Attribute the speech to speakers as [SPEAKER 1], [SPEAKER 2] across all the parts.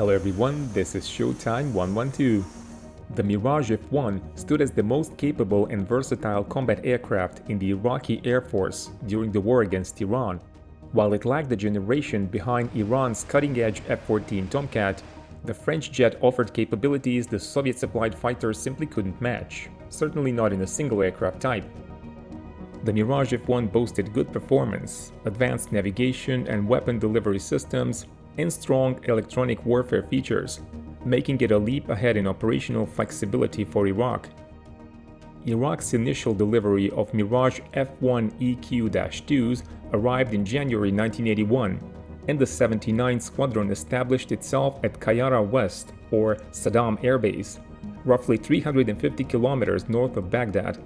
[SPEAKER 1] Hello everyone, this is Showtime 112. The Mirage F.1 stood as the most capable and versatile combat aircraft in the Iraqi Air Force during the war against Iran. While it lagged a generation behind Iran's cutting-edge F-14 Tomcat, the French jet offered capabilities the Soviet-supplied fighters simply couldn't match, certainly not in a single aircraft type. The Mirage F.1 boasted good performance, advanced navigation and weapon delivery systems, and strong electronic warfare features, making it a leap ahead in operational flexibility for Iraq. Iraq's initial delivery of Mirage F.1 EQ-2s arrived in January 1981, and the 79th Squadron established itself at Qayyara West, or Saddam Air Base, roughly 350 kilometers north of Baghdad.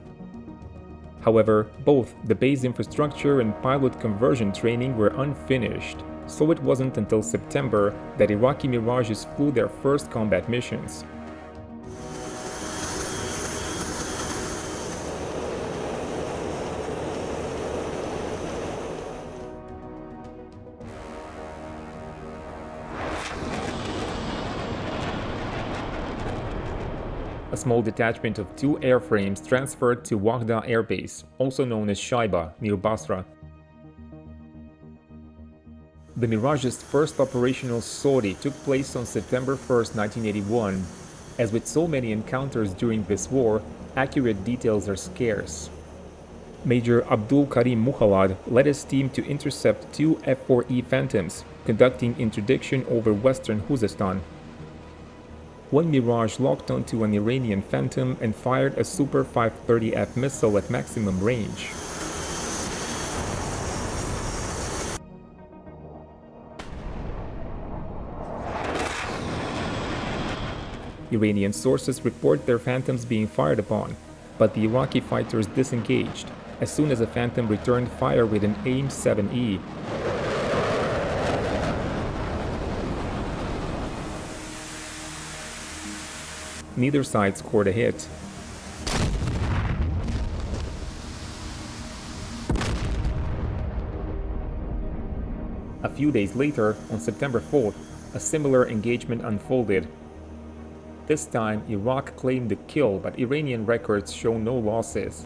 [SPEAKER 1] However, both the base infrastructure and pilot conversion training were unfinished, so it wasn't until September that Iraqi Mirages flew their first combat missions. A small detachment of 2 airframes transferred to Wahda Air Base, also known as Shaiba, near Basra. The Mirage's first operational sortie took place on September 1, 1981. As with so many encounters during this war, accurate details are scarce. Major Abdul Karim Muhalad led his team to intercept 2 F-4E Phantoms, conducting interdiction over western Khuzestan. One Mirage locked onto an Iranian Phantom and fired a Super 530F missile at maximum range. Iranian sources report their Phantoms being fired upon, but the Iraqi fighters disengaged as soon as a Phantom returned fire with an AIM-7E. Neither side scored a hit. A few days later, on September 4th, a similar engagement unfolded. This time, Iraq claimed the kill, but Iranian records show no losses.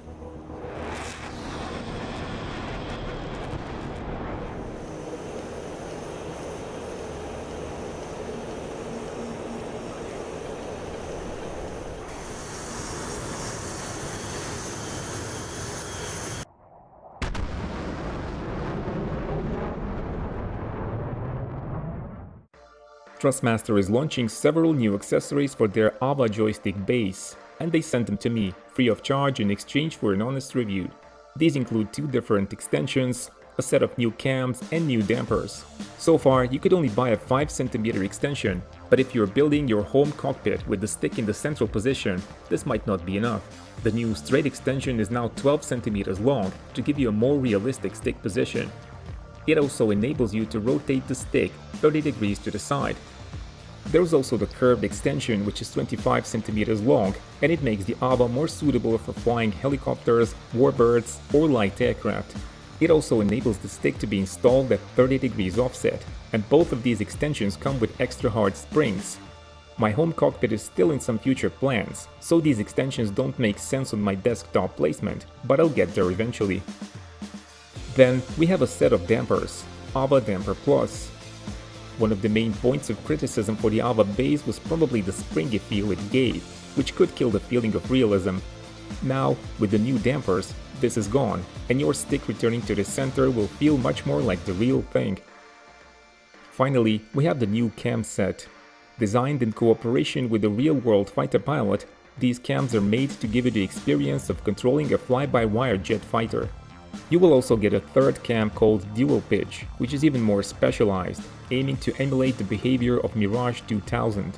[SPEAKER 1] Thrustmaster is launching several new accessories for their AVA joystick base, and they sent them to me, free of charge in exchange for an honest review. These include 2 different extensions, a set of new cams, and new dampers. So far, you could only buy a 5cm extension, but if you're building your home cockpit with the stick in the central position, this might not be enough. The new straight extension is now 12cm long to give you a more realistic stick position. It also enables you to rotate the stick 30 degrees to the side. There's also the curved extension, which is 25 centimeters long, and it makes the AVA more suitable for flying helicopters, warbirds, or light aircraft. It also enables the stick to be installed at 30 degrees offset, and both of these extensions come with extra hard springs. My home cockpit is still in some future plans, so these extensions don't make sense on my desktop placement, but I'll get there eventually. Then we have a set of dampers, AVA Damper Plus. One of the main points of criticism for the AVA base was probably the springy feel it gave, which could kill the feeling of realism. Now, with the new dampers, this is gone, and your stick returning to the center will feel much more like the real thing. Finally, we have the new cam set. Designed in cooperation with a real-world fighter pilot, these cams are made to give you the experience of controlling a fly-by-wire jet fighter. You will also get a third cam called Dual Pitch, which is even more specialized, aiming to emulate the behavior of Mirage 2000.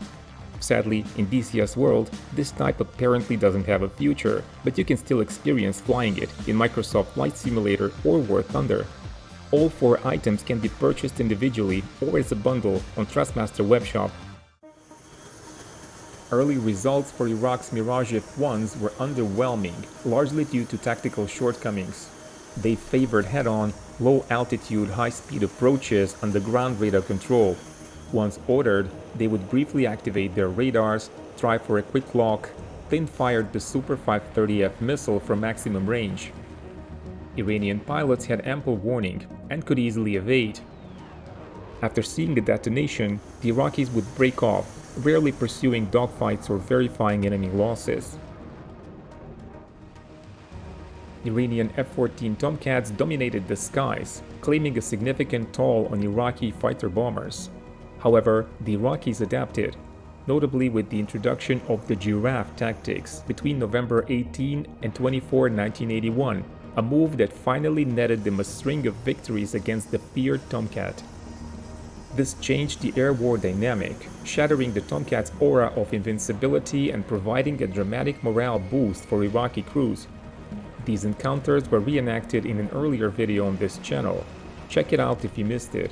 [SPEAKER 1] Sadly, in DCS world, this type apparently doesn't have a future, but you can still experience flying it in Microsoft Flight Simulator or War Thunder. All 4 items can be purchased individually or as a bundle on Thrustmaster webshop. Early results for Iraq's Mirage F1s were underwhelming, largely due to tactical shortcomings. They favored head-on, low-altitude, high-speed approaches under ground radar control. Once ordered, they would briefly activate their radars, try for a quick lock, then fired the Super 530F missile from maximum range. Iranian pilots had ample warning and could easily evade. After seeing the detonation, the Iraqis would break off, rarely pursuing dogfights or verifying enemy losses. Iranian F-14 Tomcats dominated the skies, claiming a significant toll on Iraqi fighter bombers. However, the Iraqis adapted, notably with the introduction of the Giraffe tactics between November 18 and 24, 1981, a move that finally netted them a string of victories against the feared Tomcat. This changed the air war dynamic, shattering the Tomcat's aura of invincibility and providing a dramatic morale boost for Iraqi crews. These encounters were reenacted in an earlier video on this channel. Check it out if you missed it.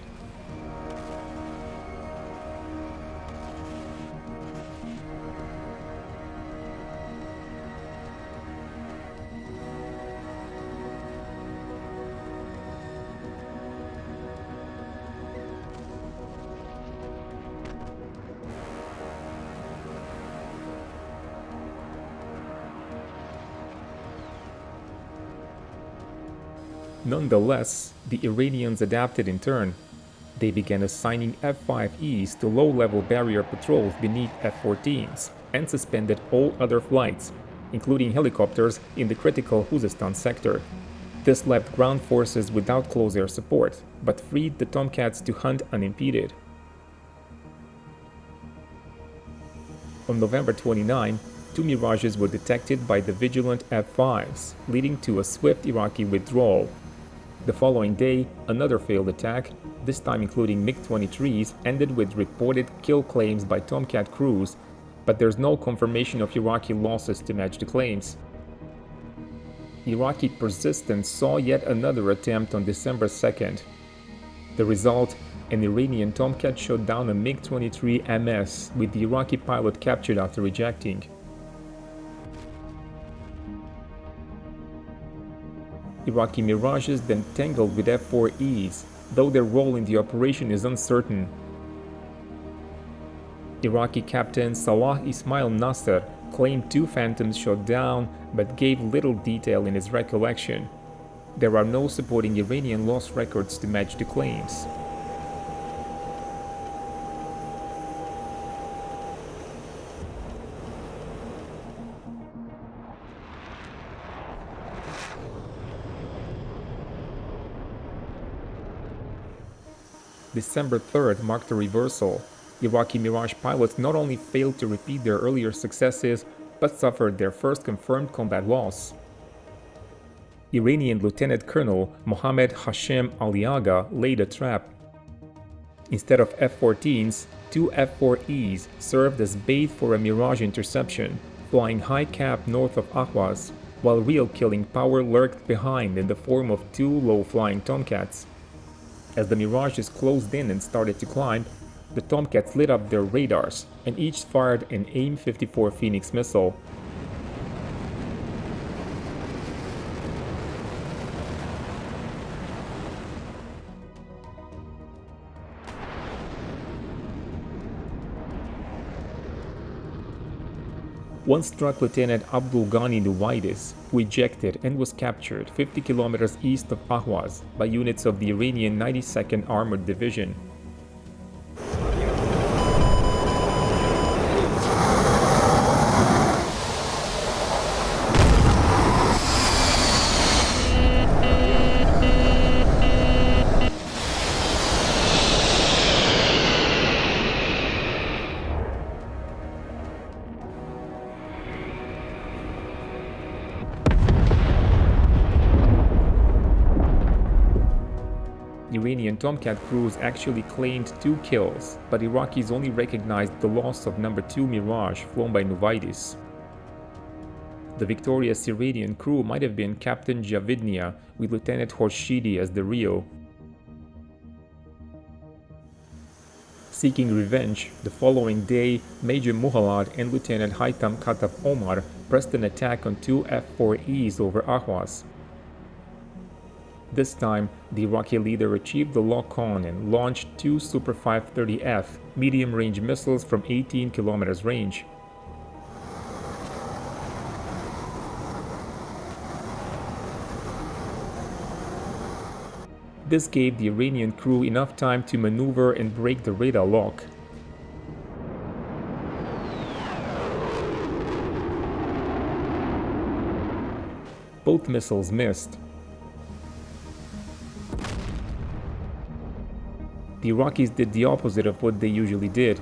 [SPEAKER 1] Nonetheless, the Iranians adapted in turn. They began assigning F-5Es to low-level barrier patrols beneath F-14s and suspended all other flights, including helicopters, in the critical Khuzestan sector. This left ground forces without close air support, but freed the Tomcats to hunt unimpeded. On November 29, 2 Mirages were detected by the vigilant F-5s, leading to a swift Iraqi withdrawal. The following day, another failed attack, this time including MiG-23s, ended with reported kill claims by Tomcat crews, but there's no confirmation of Iraqi losses to match the claims. Iraqi persistence saw yet another attempt on December 2nd. The result, an Iranian Tomcat shot down a MiG-23 MS, with the Iraqi pilot captured after ejecting. Iraqi Mirages then tangled with F-4Es, though their role in the operation is uncertain. Iraqi captain Salah Ismail Nasser claimed 2 Phantoms shot down, but gave little detail in his recollection. There are no supporting Iranian loss records to match the claims. December 3rd marked a reversal. Iraqi Mirage pilots not only failed to repeat their earlier successes, but suffered their first confirmed combat loss. Iranian Lieutenant Colonel Mohammad Hashem Aliaga laid a trap. Instead of F-14s, 2 F-4Es served as bait for a Mirage interception, flying high cap north of Ahwaz, while real killing power lurked behind in the form of 2 low-flying Tomcats. As the Mirages closed in and started to climb, the Tomcats lit up their radars, and each fired an AIM-54 Phoenix missile. One struck Lieutenant Abdul Ghani Nuwaidis, who ejected and was captured 50 kilometers east of Ahwaz by units of the Iranian 92nd Armored Division. Iranian Tomcat crews actually claimed 2 kills, but Iraqis only recognized the loss of number 2 Mirage flown by Nuwaidis. The victorious Iranian crew might have been Captain Javidnia, with Lieutenant Khorshidi as the Rio. Seeking revenge, the following day, Major Muhalad and Lieutenant Haytham Khattab Omar pressed an attack on 2 F-4Es over Ahwaz. This time, the Iraqi leader achieved the lock-on and launched two Super 530F medium-range missiles from 18 kilometers range. This gave the Iranian crew enough time to maneuver and break the radar lock. Both missiles missed. The Iraqis did the opposite of what they usually did.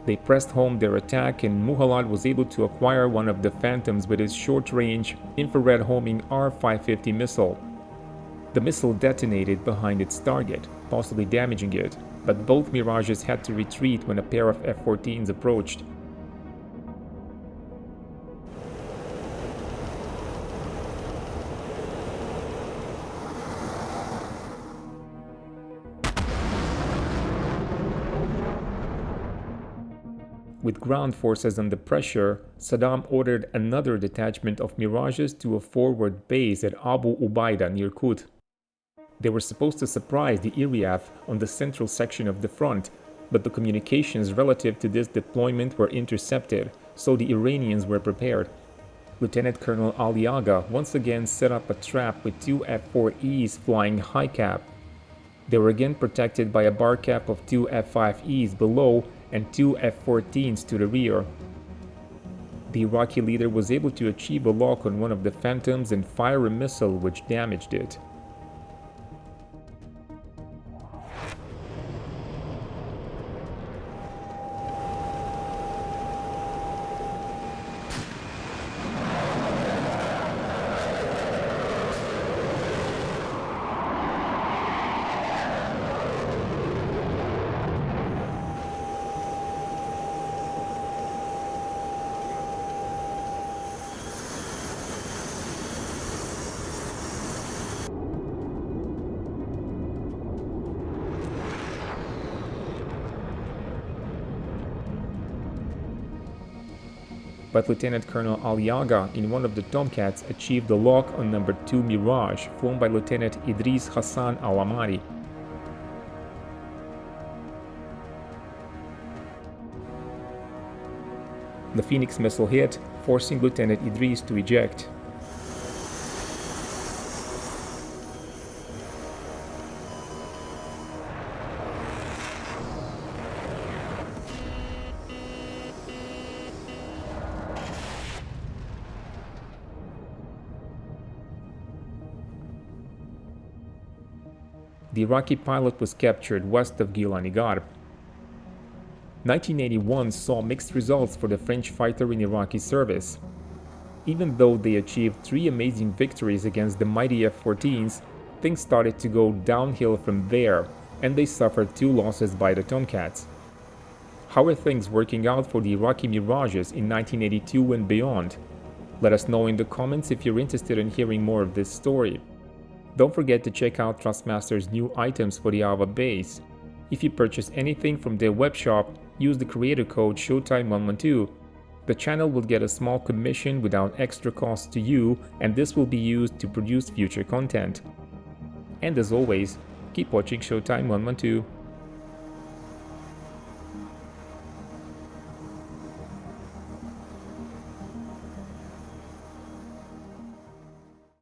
[SPEAKER 1] They pressed home their attack, and Muhallad was able to acquire one of the Phantoms with his short-range, infrared homing R-550 missile. The missile detonated behind its target, possibly damaging it, but both Mirages had to retreat when a pair of F-14s approached. With ground forces under pressure, Saddam ordered another detachment of Mirages to a forward base at Abu Ubaida near Kut. They were supposed to surprise the Giraffe on the central section of the front, but the communications relative to this deployment were intercepted, so the Iranians were prepared. Lieutenant Colonel Aliaga once again set up a trap with two F-4Es flying high cap. They were again protected by a bar cap of two F-5Es below and two F-14s to the rear. The Iraqi leader was able to achieve a lock on one of the Phantoms and fire a missile which damaged it. But Lieutenant Colonel Aliaga in one of the Tomcats achieved the lock on number 2 Mirage, flown by Lieutenant Idris Hassan Al-Amari. The Phoenix missile hit, forcing Lieutenant Idris to eject. The Iraqi pilot was captured west of Gilani Garb. 1981 saw mixed results for the French fighter in Iraqi service. Even though they achieved 3 amazing victories against the mighty F-14s, things started to go downhill from there, and they suffered 2 losses by the Tomcats. How are things working out for the Iraqi Mirages in 1982 and beyond? Let us know in the comments if you're interested in hearing more of this story. Don't forget to check out Thrustmaster's new items for the Ava base. If you purchase anything from their webshop, use the creator code Showtime112. The channel will get a small commission without extra cost to you, and this will be used to produce future content. And as always, keep watching Showtime112.